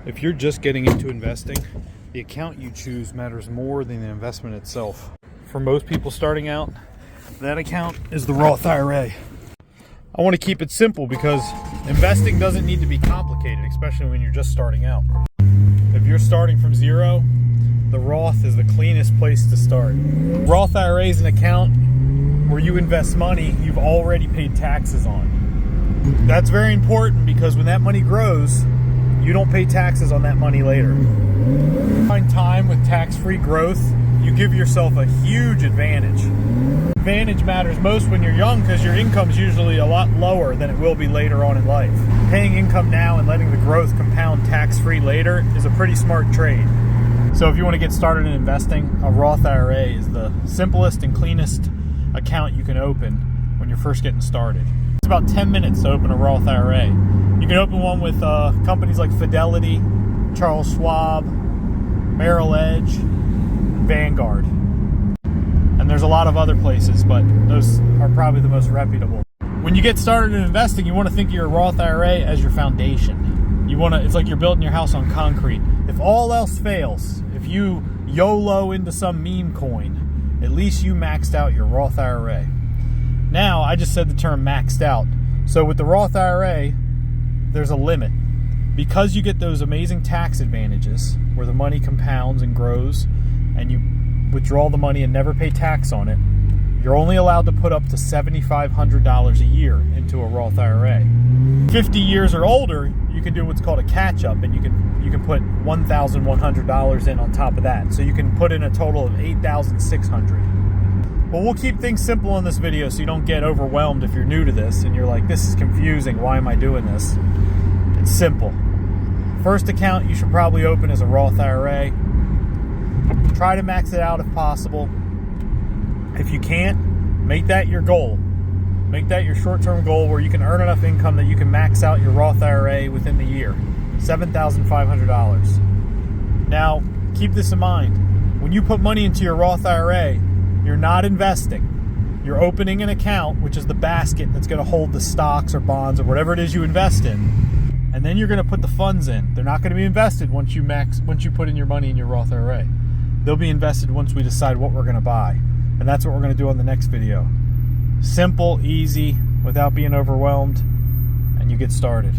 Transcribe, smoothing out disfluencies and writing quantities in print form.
If you're just getting into investing, the account you choose matters more than the investment itself. For most people starting out, that account is the Roth IRA. I want to keep it simple because investing doesn't need to be complicated, especially when you're just starting out. If you're starting from zero, the Roth is the cleanest place to start. Roth IRA is an account where you invest money you've already paid taxes on. That's very important because when that money grows, you don't pay taxes on that money later. Find time with tax-free growth, you give yourself a huge advantage. Advantage matters most when you're young because your income is usually a lot lower than it will be later on in life. Paying income now and letting the growth compound tax-free later is a pretty smart trade. So if you want to get started in investing, a Roth IRA is the simplest and cleanest account you can open when you're first getting started. It's about 10 minutes to open a Roth IRA. You can open one with companies like Fidelity, Charles Schwab, Merrill Edge, Vanguard. And there's a lot of other places, but those are probably the most reputable. When you get started in investing, you want to think of your Roth IRA as your foundation. It's like you're building your house on concrete. If all else fails, if you YOLO into some meme coin, at least you maxed out your Roth IRA. Now, I just said the term maxed out. So with the Roth IRA, there's a limit. Because you get those amazing tax advantages where the money compounds and grows and you withdraw the money and never pay tax on it, you're only allowed to put up to $7,500 a year into a Roth IRA. 50 years or older, you can do what's called a catch-up, and you can put $1,100 in on top of that. So you can put in a total of $8,600. Well, we'll keep things simple in this video so you don't get overwhelmed if you're new to this and you're like, this is confusing, why am I doing this? It's simple. First account you should probably open is a Roth IRA. Try to max it out if possible. If you can't, make that your goal. Make that your short-term goal where you can earn enough income that you can max out your Roth IRA within the year. $7,500. Now, keep this in mind. When you put money into your Roth IRA, you're not investing. You're opening an account, which is the basket that's going to hold the stocks or bonds or whatever it is you invest in. And then you're going to put the funds in. They're not going to be invested once you put in your money in your Roth IRA. They'll be invested once we decide what we're going to buy. And that's what we're going to do on the next video. Simple, easy, without being overwhelmed, and you get started.